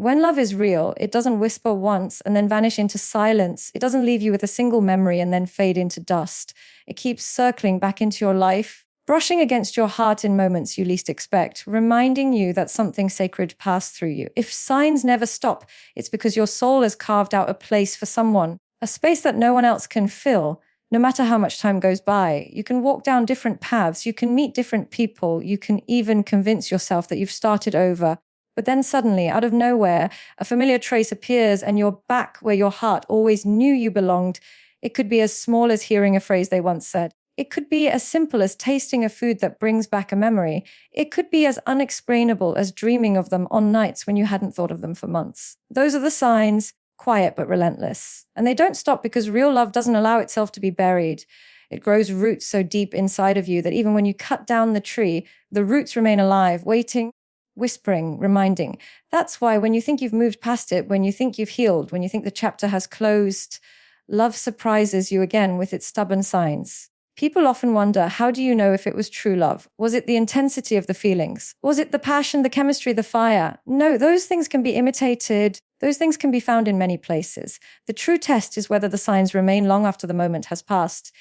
When love is real, it doesn't whisper once and then vanish into silence. It doesn't leave you with a single memory and then fade into dust. It keeps circling back into your life, brushing against your heart in moments you least expect, reminding you that something sacred passed through you. If signs never stop, it's because your soul has carved out a place for someone, a space that no one else can fill. No matter how much time goes by, you can walk down different paths, you can meet different people, you can even convince yourself that you've started over. But then suddenly, out of nowhere, a familiar trace appears and you're back where your heart always knew you belonged. It could be as small as hearing a phrase they once said. It could be as simple as tasting a food that brings back a memory. It could be as unexplainable as dreaming of them on nights when you hadn't thought of them for months. Those are the signs, quiet but relentless. And they don't stop because real love doesn't allow itself to be buried. It grows roots so deep inside of you that even when you cut down the tree, the roots remain alive, waiting, whispering, reminding. That's why when you think you've moved past it, when you think you've healed, when you think the chapter has closed, love surprises you again with its stubborn signs. People often wonder, how do you know if it was true love? Was it the intensity of the feelings? Was it the passion, the chemistry, the fire? No, those things can be imitated. Those things can be found in many places. The true test is whether the signs remain long after the moment has passed.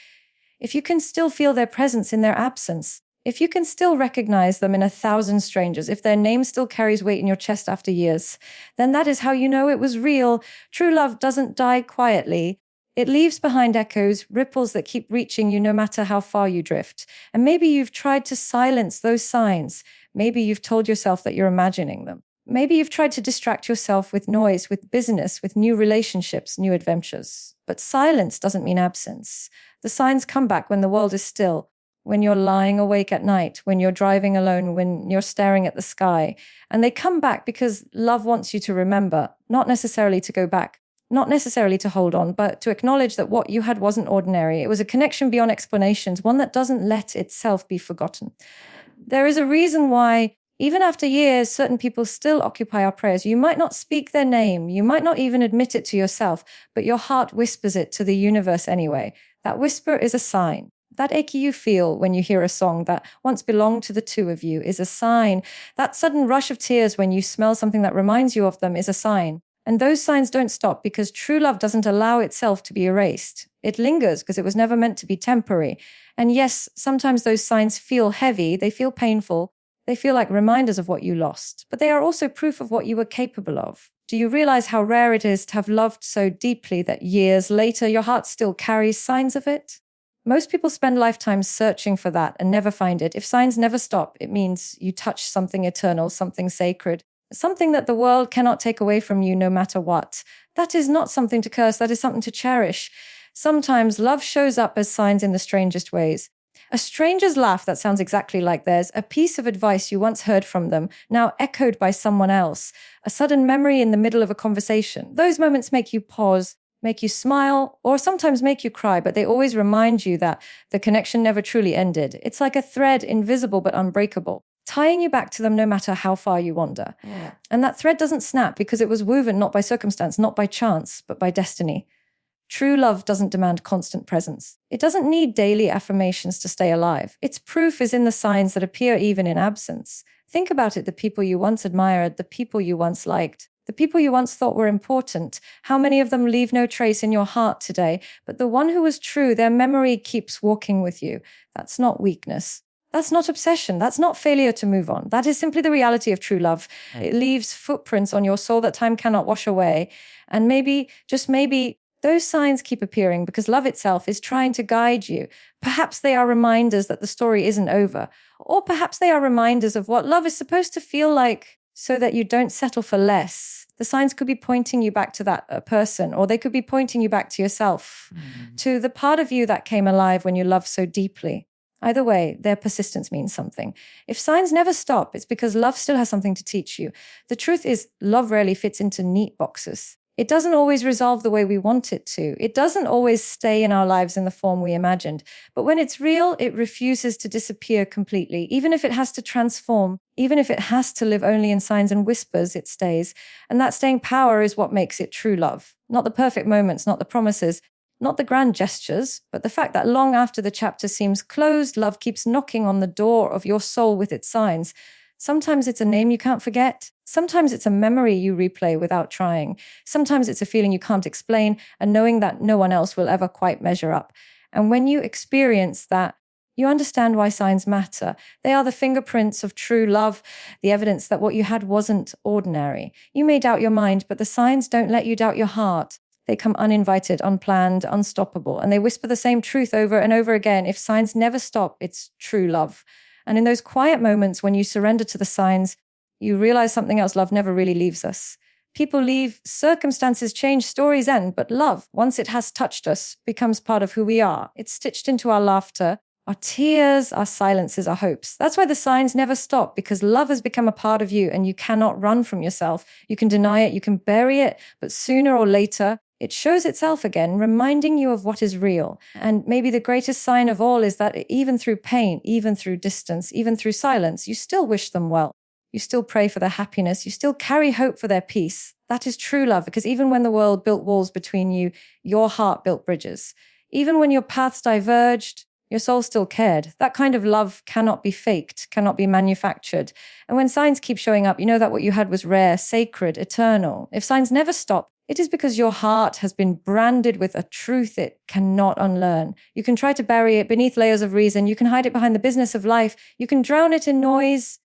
If you can still feel their presence in their absence, if you can still recognize them in 1,000 strangers, if their name still carries weight in your chest after years, then that is how you know it was real. True love doesn't die quietly. It leaves behind echoes, ripples that keep reaching you no matter how far you drift. And maybe you've tried to silence those signs. Maybe you've told yourself that you're imagining them. Maybe you've tried to distract yourself with noise, with business, with new relationships, new adventures. But silence doesn't mean absence. The signs come back when the world is still, when you're lying awake at night, when you're driving alone, when you're staring at the sky. And they come back because love wants you to remember, not necessarily to go back, not necessarily to hold on, but to acknowledge that what you had wasn't ordinary. It was a connection beyond explanations, one that doesn't let itself be forgotten. There is a reason why, even after years, certain people still occupy our prayers. You might not speak their name, you might not even admit it to yourself, but your heart whispers it to the universe anyway. That whisper is a sign. That ache you feel when you hear a song that once belonged to the two of you is a sign. That sudden rush of tears when you smell something that reminds you of them is a sign. And those signs don't stop because true love doesn't allow itself to be erased. It lingers because it was never meant to be temporary. And yes, sometimes those signs feel heavy, they feel painful, they feel like reminders of what you lost, but they are also proof of what you were capable of. Do you realize how rare it is to have loved so deeply that years later your heart still carries signs of it? Most people spend lifetimes searching for that and never find it. If signs never stop, it means you touch something eternal, something sacred, something that the world cannot take away from you no matter what. That is not something to curse, that is something to cherish. Sometimes love shows up as signs in the strangest ways. A stranger's laugh that sounds exactly like theirs, a piece of advice you once heard from them, now echoed by someone else, a sudden memory in the middle of a conversation. Those moments make you pause, make you smile, or sometimes make you cry, but they always remind you that the connection never truly ended. It's like a thread, invisible but unbreakable, tying you back to them no matter how far you wander. Yeah. And that thread doesn't snap because it was woven not by circumstance, not by chance, but by destiny. True love doesn't demand constant presence. It doesn't need daily affirmations to stay alive. Its proof is in the signs that appear even in absence. Think about it, the people you once admired, the people you once liked, the people you once thought were important. How many of them leave no trace in your heart today? But the one who was true, their memory keeps walking with you. That's not weakness. That's not obsession. That's not failure to move on. That is simply the reality of true love. It leaves footprints on your soul that time cannot wash away. And maybe, just maybe, those signs keep appearing because love itself is trying to guide you. Perhaps they are reminders that the story isn't over. Or perhaps they are reminders of what love is supposed to feel like so that you don't settle for less. The signs could be pointing you back to that person, or they could be pointing you back to yourself, to the part of you that came alive when you loved so deeply. Either way, their persistence means something. If signs never stop, it's because love still has something to teach you. The truth is, love rarely fits into neat boxes. It doesn't always resolve the way we want it to. It doesn't always stay in our lives in the form we imagined. But when it's real, it refuses to disappear completely. Even if it has to transform, even if it has to live only in signs and whispers, it stays. And that staying power is what makes it true love. Not the perfect moments, not the promises, not the grand gestures, but the fact that long after the chapter seems closed, love keeps knocking on the door of your soul with its signs. Sometimes it's a name you can't forget. Sometimes it's a memory you replay without trying. Sometimes it's a feeling you can't explain and knowing that no one else will ever quite measure up. And when you experience that, you understand why signs matter. They are the fingerprints of true love, the evidence that what you had wasn't ordinary. You may doubt your mind, but the signs don't let you doubt your heart. They come uninvited, unplanned, unstoppable, and they whisper the same truth over and over again. If signs never stop, it's true love. And in those quiet moments when you surrender to the signs, you realize something else: love never really leaves us. People leave, circumstances change, stories end, but love, once it has touched us, becomes part of who we are. It's stitched into our laughter, our tears, our silences, our hopes. That's why the signs never stop, because love has become a part of you and you cannot run from yourself. You can deny it, you can bury it, but sooner or later, it shows itself again, reminding you of what is real. And maybe the greatest sign of all is that even through pain, even through distance, even through silence, you still wish them well. You still pray for their happiness. You still carry hope for their peace. That is true love, because even when the world built walls between you, your heart built bridges. Even when your paths diverged, your soul still cared. That kind of love cannot be faked, cannot be manufactured. And when signs keep showing up, you know that what you had was rare, sacred, eternal. If signs never stop, it is because your heart has been branded with a truth it cannot unlearn. You can try to bury it beneath layers of reason. You can hide it behind the business of life. You can drown it in noise.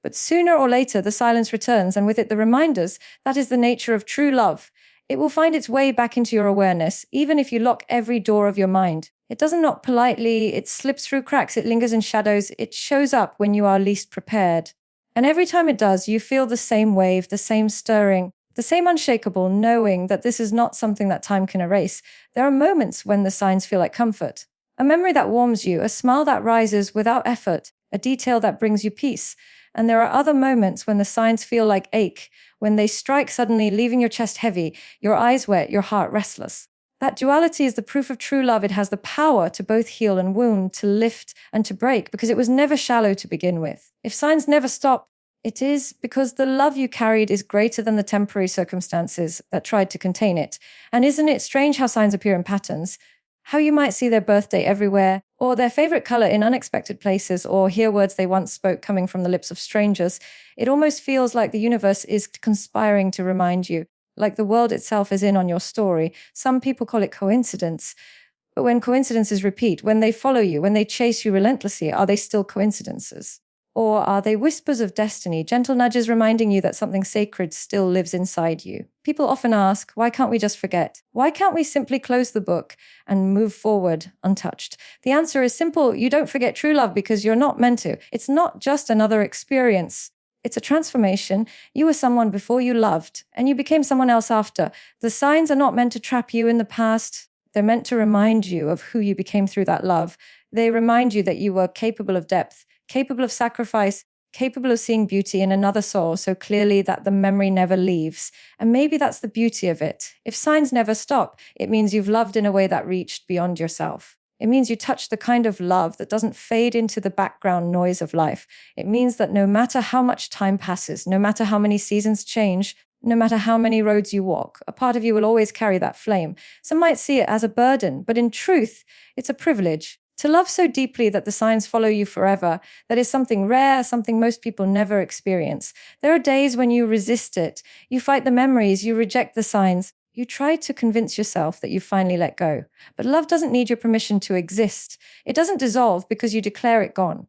But sooner or later, the silence returns, and with it, the reminders. That is the nature of true love. It will find its way back into your awareness, even if you lock every door of your mind. It doesn't knock politely. It slips through cracks. It lingers in shadows. It shows up when you are least prepared. And every time it does, you feel the same wave, the same stirring, the same unshakable knowing that this is not something that time can erase. There are moments when the signs feel like comfort. A memory that warms you, a smile that rises without effort, a detail that brings you peace. And there are other moments when the signs feel like ache, when they strike suddenly, leaving your chest heavy, your eyes wet, your heart restless. That duality is the proof of true love. It has the power to both heal and wound, to lift and to break, because it was never shallow to begin with. If signs never stop, it is because the love you carried is greater than the temporary circumstances that tried to contain it. And isn't it strange how signs appear in patterns? How you might see their birthday everywhere, or their favorite color in unexpected places, or hear words they once spoke coming from the lips of strangers. It almost feels like the universe is conspiring to remind you, like the world itself is in on your story. Some people call it coincidence. But when coincidences repeat, when they follow you, when they chase you relentlessly, are they still coincidences? Or are they whispers of destiny, gentle nudges reminding you that something sacred still lives inside you? People often ask, why can't we just forget? Why can't we simply close the book and move forward untouched? The answer is simple. You don't forget true love because you're not meant to. It's not just another experience. It's a transformation. You were someone before you loved, and you became someone else after. The signs are not meant to trap you in the past. They're meant to remind you of who you became through that love. They remind you that you were capable of depth, capable of sacrifice, capable of seeing beauty in another soul so clearly that the memory never leaves. And maybe that's the beauty of it. If signs never stop, it means you've loved in a way that reached beyond yourself. It means you touch the kind of love that doesn't fade into the background noise of life. It means that no matter how much time passes, no matter how many seasons change, no matter how many roads you walk, a part of you will always carry that flame. Some might see it as a burden, but in truth, it's a privilege. To love so deeply that the signs follow you forever, that is something rare, something most people never experience. There are days when you resist it. You fight the memories, you reject the signs. You try to convince yourself that you finally let go. But love doesn't need your permission to exist. It doesn't dissolve because you declare it gone.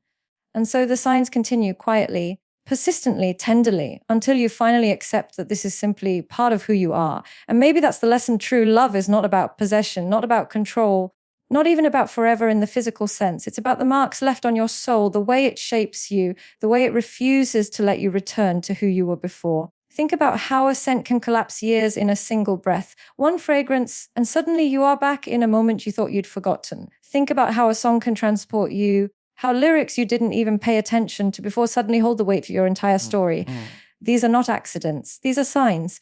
And so the signs continue quietly, persistently, tenderly, until you finally accept that this is simply part of who you are. And maybe that's the lesson. True love is not about possession, not about control, not even about forever in the physical sense. It's about the marks left on your soul, the way it shapes you, the way it refuses to let you return to who you were before. Think about how a scent can collapse years in a single breath. One fragrance, and suddenly you are back in a moment you thought you'd forgotten. Think about how a song can transport you, how lyrics you didn't even pay attention to before suddenly hold the weight for your entire story. These are not accidents. These are signs.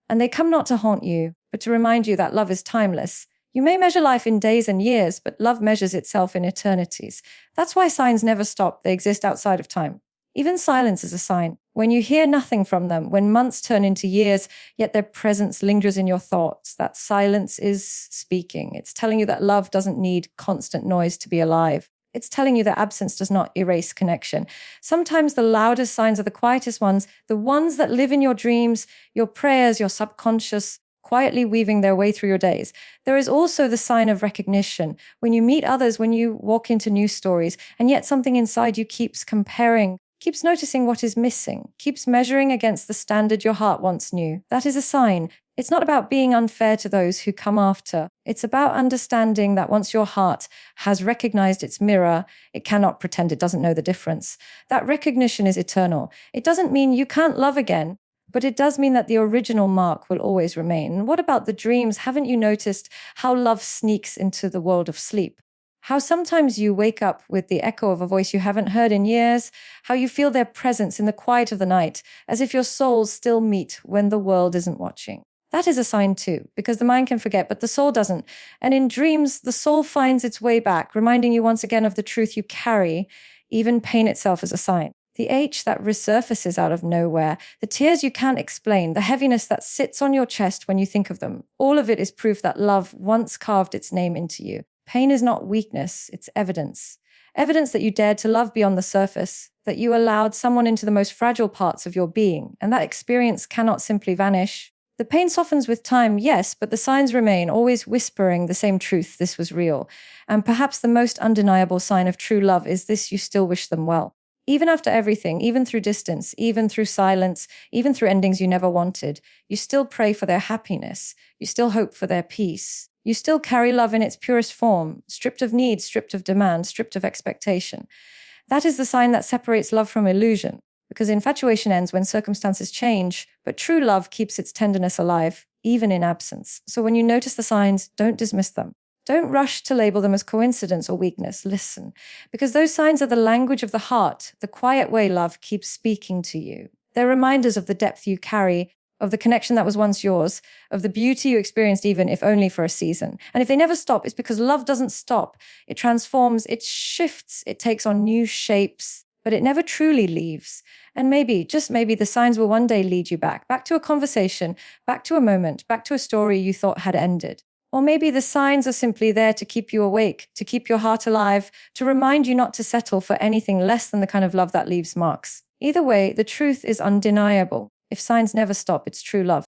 And they come not to haunt you, but to remind you that love is timeless. You may measure life in days and years, but love measures itself in eternities. That's why signs never stop. They exist outside of time. Even silence is a sign. When you hear nothing from them, when months turn into years, yet their presence lingers in your thoughts, that silence is speaking. It's telling you that love doesn't need constant noise to be alive. It's telling you that absence does not erase connection. Sometimes the loudest signs are the quietest ones, the ones that live in your dreams, your prayers, your subconscious, quietly weaving their way through your days. There is also the sign of recognition. When you meet others, when you walk into new stories, and yet something inside you keeps comparing, keeps noticing what is missing, keeps measuring against the standard your heart once knew. That is a sign. It's not about being unfair to those who come after. It's about understanding that once your heart has recognized its mirror, it cannot pretend it doesn't know the difference. That recognition is eternal. It doesn't mean you can't love again, but it does mean that the original mark will always remain. And what about the dreams? Haven't you noticed how love sneaks into the world of sleep? How sometimes you wake up with the echo of a voice you haven't heard in years, how you feel their presence in the quiet of the night, as if your souls still meet when the world isn't watching. That is a sign too, because the mind can forget, but the soul doesn't. And in dreams, the soul finds its way back, reminding you once again of the truth you carry. Even pain itself is a sign. The ache that resurfaces out of nowhere, the tears you can't explain, the heaviness that sits on your chest when you think of them, all of it is proof that love once carved its name into you. Pain is not weakness, it's evidence. Evidence that you dared to love beyond the surface, that you allowed someone into the most fragile parts of your being, and that experience cannot simply vanish. The pain softens with time, yes, but the signs remain, always whispering the same truth: this was real. And perhaps the most undeniable sign of true love is this: you still wish them well. Even after everything, even through distance, even through silence, even through endings you never wanted, you still pray for their happiness. You still hope for their peace. You still carry love in its purest form, stripped of need, stripped of demand, stripped of expectation. That is the sign that separates love from illusion. Because infatuation ends when circumstances change, but true love keeps its tenderness alive, even in absence. So when you notice the signs, don't dismiss them. Don't rush to label them as coincidence or weakness. Listen, because those signs are the language of the heart, the quiet way love keeps speaking to you. They're reminders of the depth you carry, of the connection that was once yours, of the beauty you experienced even if only for a season. And if they never stop, it's because love doesn't stop. It transforms, it shifts, it takes on new shapes, but it never truly leaves. And maybe, just maybe, the signs will one day lead you back to a conversation, back to a moment, back to a story you thought had ended. Or maybe the signs are simply there to keep you awake, to keep your heart alive, to remind you not to settle for anything less than the kind of love that leaves marks. Either way, the truth is undeniable. If signs never stop, it's true love.